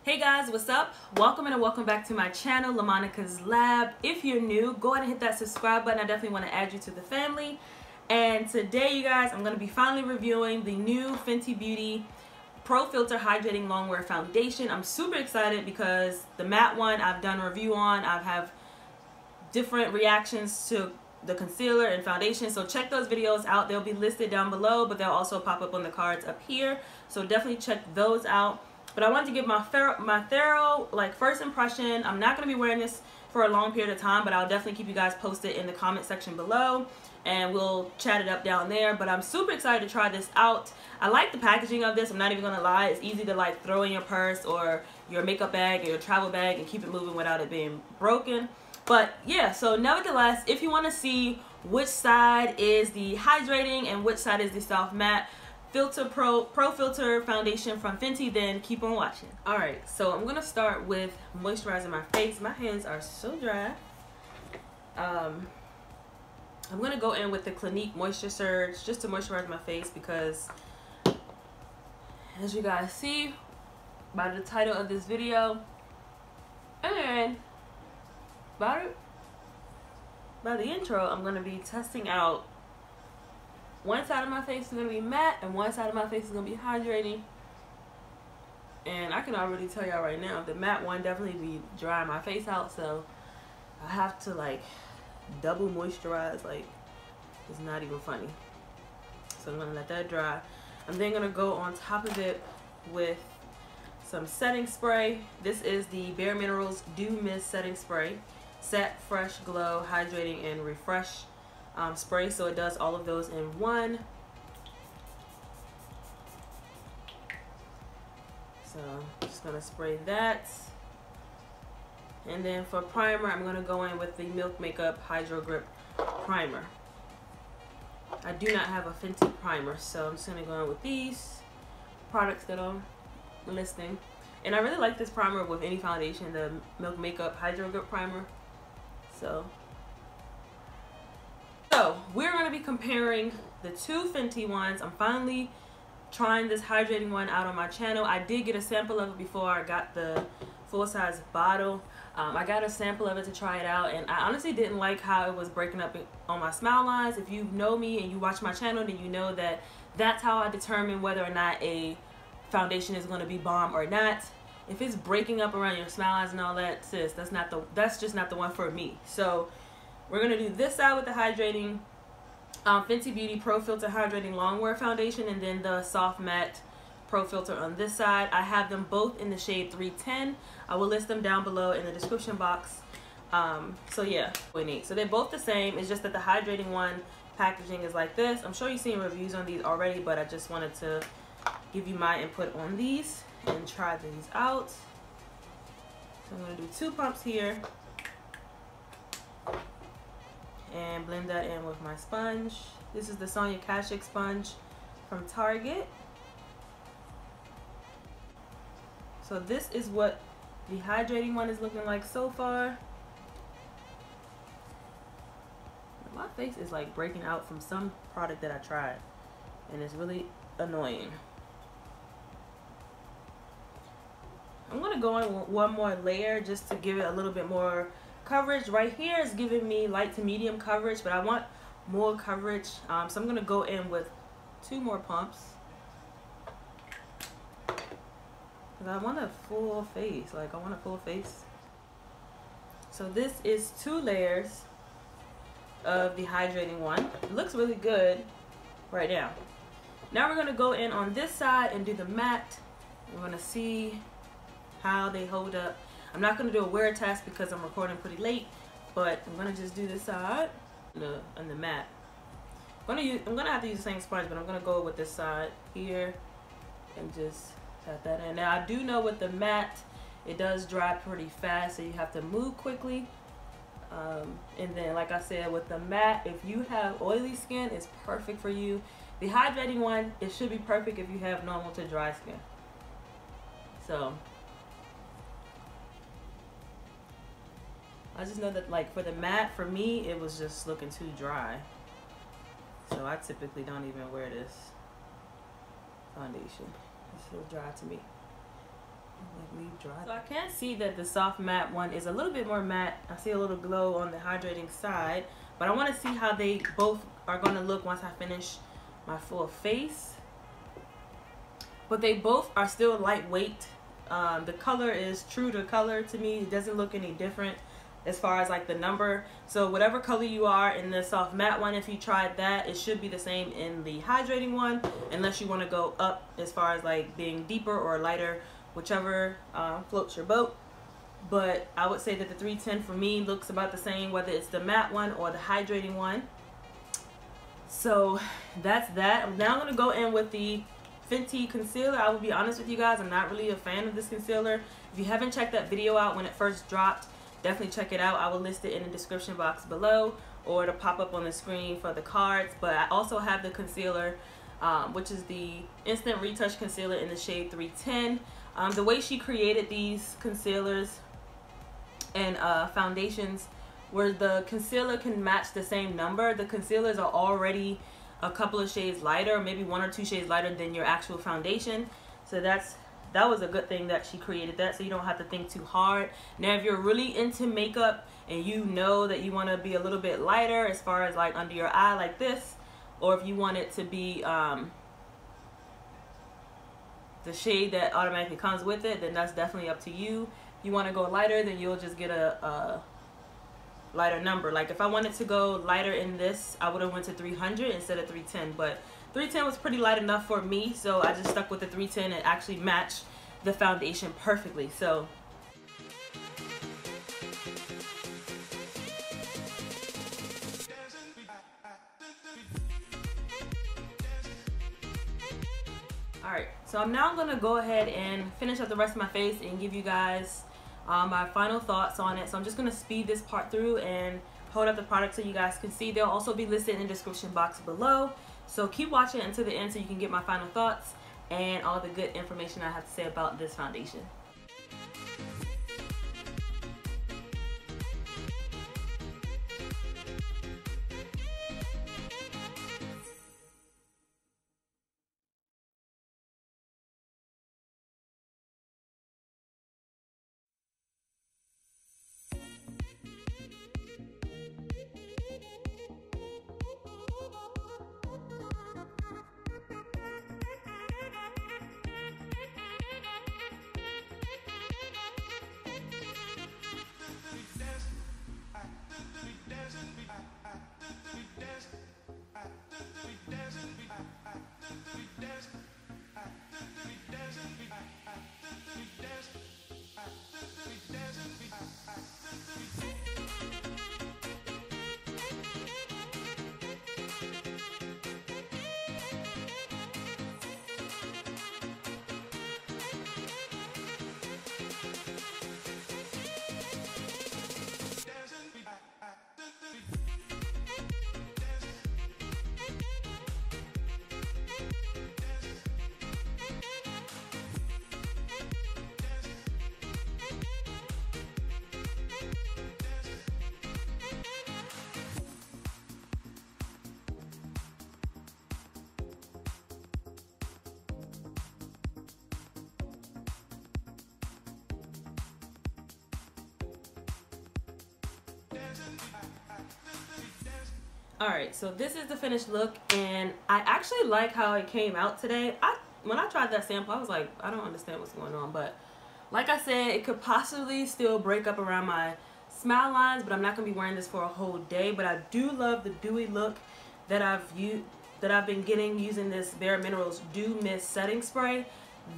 Hey guys, what's up? Welcome and welcome back to my channel, LaMonicas Lab. If you're new, go ahead and hit that subscribe button. I definitely want to add you to the family. And today, you guys, I'm going to be finally reviewing the new Fenty Beauty Pro Filt'r Hydrating Longwear Foundation. I'm super excited because the matte one I've done a review on. I have different reactions to the concealer and foundation, so check those videos out. They'll be listed down below, but they'll also pop up on the cards up here, so definitely check those out. But I wanted to give my thorough first impression. I'm not going to be wearing this for a long period of time, but I'll definitely keep you guys posted in the comment section below, and we'll chat it up down there. But I'm super excited to try this out. I like the packaging of this. I'm not even going to lie. It's easy to like throw in your purse or your makeup bag or your travel bag and keep it moving without it being broken. But yeah, so nevertheless, if you want to see which side is the hydrating and which side is the soft matte Filt'r Pro Filt'r foundation from Fenty, then keep on watching. Alright, so I'm going to start with moisturizing my face. My hands are so dry. I'm going to go in with the Clinique Moisture Surge just to moisturize my face because, as you guys see by the title of this video, and by the intro, I'm going to be testing out one side of my face is going to be matte and one side of my face is going to be hydrating. And I can already tell y'all right now, the matte one definitely be drying my face out, so I have to like double moisturize. Like, it's not even funny. So I'm going to let that dry. I'm then going to go on top of it with some setting spray. This is the Bare Minerals Dew Mist Setting Spray. Set, Fresh, Glow, Hydrating, and Refresh spray. So it does all of those in one. So I'm just going to spray that. And then for primer, I'm going to go in with the Milk Makeup Hydro Grip Primer. I do not have a Fenty primer, so I'm just going to go in with these products that I'm listing. And I really like this primer with any foundation, the Milk Makeup Hydro Grip Primer. So we're going to be comparing the two Fenty ones. I'm finally trying this hydrating one out on my channel. I did get a sample of it before I got the full-size bottle. I got a sample of it to try it out, and I honestly didn't like how it was breaking up on my smile lines. If you know me and you watch my channel, then you know that that's how I determine whether or not a foundation is going to be bomb or not. If it's breaking up around your smile lines and all that, sis, that's just not the one for me. So we're going to do this side with the hydrating Fenty Beauty Pro Filt'r Hydrating Longwear Foundation, and then the Soft Matte Pro Filt'r on this side. I have them both in the shade 310. I will list them down below in the description box. So yeah, so they're both the same. It's just that the hydrating one packaging is like this. I'm sure you've seen reviews on these already, but I just wanted to give you my input on these and try these out. So I'm going to do 2 pumps here and blend that in with my sponge. This is the Poshychic sponge from Target. So this is what the hydrating one is looking like so far. My face is like breaking out from some product that I tried, and it's really annoying. I'm going to go in with one more layer just to give it a little bit more coverage. Right here is giving me light to medium coverage, but I want more coverage. So I'm going to go in with 2 more pumps. Because I want a full face. Like, I want a full face. So this is 2 layers of the hydrating one. It looks really good right now. Now we're going to go in on this side and do the matte. We're going to see how they hold up. I'm not going to do a wear test because I'm recording pretty late, but I'm going to just do this side on the matte. I'm going to have to use the same sponge, but I'm going to go with this side here and just tap that in. Now I do know with the matte, it does dry pretty fast, so you have to move quickly. And then like I said, with the matte, if you have oily skin, it's perfect for you. The hydrating one, it should be perfect if you have normal to dry skin. So I just know that like for the matte, for me, it was just looking too dry. So I typically don't even wear this foundation. It's so dry to me. Like, leave dry. So I can see that the soft matte one is a little bit more matte. I see a little glow on the hydrating side, but I want to see how they both are going to look once I finish my full face. But they both are still lightweight. The color is true to color to me. It doesn't look any different as far as like the number. So whatever color you are in the soft matte one, if you tried that, it should be the same in the hydrating one, unless you want to go up as far as like being deeper or lighter, whichever floats your boat. But I would say that the 310 for me looks about the same, whether it's the matte one or the hydrating one. So that's that. Now I'm going to go in with the Fenty concealer. I will be honest with you guys, I'm not really a fan of this concealer. If you haven't checked that video out when it first dropped, definitely check it out. I will list it in the description box below, or it'll pop up on the screen for the cards. But I also have the concealer, which is the Instant Retouch Concealer in the shade 310. The way she created these concealers and foundations, where the concealer can match the same number, the concealers are already a couple of shades lighter, maybe 1 or 2 shades lighter than your actual foundation. So that was a good thing that she created that, so you don't have to think too hard. Now if you're really into makeup and you know that you want to be a little bit lighter as far as like under your eye like this, or if you want it to be the shade that automatically comes with it, then that's definitely up to you. If you want to go lighter, then you'll just get a lighter number. Like if I wanted to go lighter in this, I would have went to 300 instead of 310, but 310 was pretty light enough for me, so I just stuck with the 310. It actually matched the foundation perfectly. So alright, so I'm now going to go ahead and finish up the rest of my face and give you guys my final thoughts on it. So I'm just going to speed this part through and hold up the product so you guys can see. They'll also be listed in the description box below. So keep watching until the end so you can get my final thoughts and all the good information I have to say about this foundation. Alright, so this is the finished look, and I actually like how it came out today. When I tried that sample, I was like, I don't understand what's going on, but like I said, it could possibly still break up around my smile lines, but I'm not going to be wearing this for a whole day. But I do love the dewy look that I've been getting using this Bare Minerals Dew Mist Setting Spray.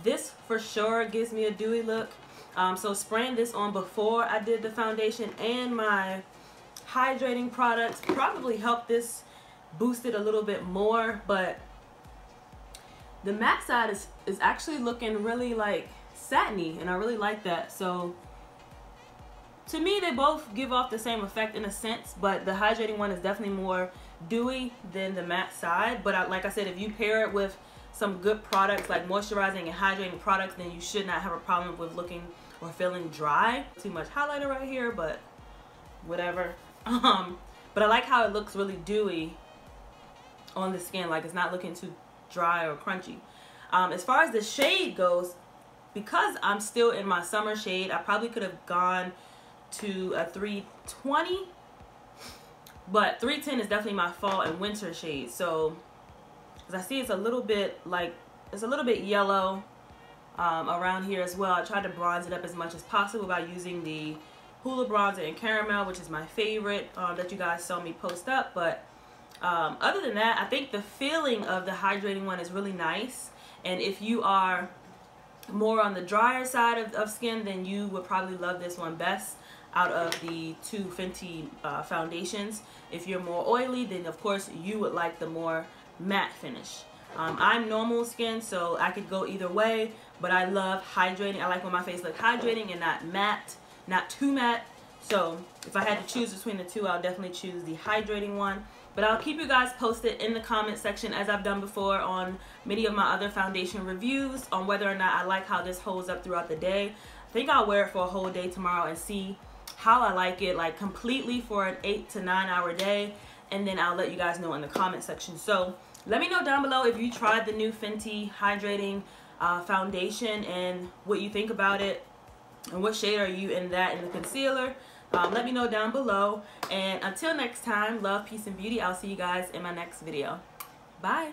This for sure gives me a dewy look. So spraying this on before I did the foundation and my hydrating products probably helped this boost it a little bit more. But the matte side is actually looking really like satiny, and I really like that. So to me, they both give off the same effect in a sense, but the hydrating one is definitely more dewy than the matte side. But like I said, if you pair it with some good products like moisturizing and hydrating products, then you should not have a problem with looking or feeling dry. Too much highlighter right here, but whatever. But I like how it looks really dewy on the skin, like it's not looking too dry or crunchy. As far as the shade goes, because I'm still in my summer shade, I probably could have gone to a 320, but 310 is definitely my fall and winter shade. So as I see, it's a little bit yellow around here as well. I tried to bronze it up as much as possible by using the Hoola bronzer in caramel, which is my favorite that you guys saw me post up. But other than that, I think the feeling of the hydrating one is really nice. And if you are more on the drier side of skin, then you would probably love this one best out of the two Fenty foundations. If you're more oily, then of course you would like the more matte finish. I'm normal skin, so I could go either way, but I love hydrating. I like when my face looks hydrating and not matte, not too matte. So if I had to choose between the two, I'll definitely choose the hydrating one. But I'll keep you guys posted in the comment section, as I've done before on many of my other foundation reviews, on whether or not I like how this holds up throughout the day. I think I'll wear it for a whole day tomorrow and see how I like it, like completely for an 8 to 9 hour day, and then I'll let you guys know in the comment section. So let me know down below if you tried the new Fenty hydrating foundation and what you think about it, and what shade are you in that in the concealer. Let me know down below, and until next time, love, peace, and beauty. I'll see you guys in my next video. Bye.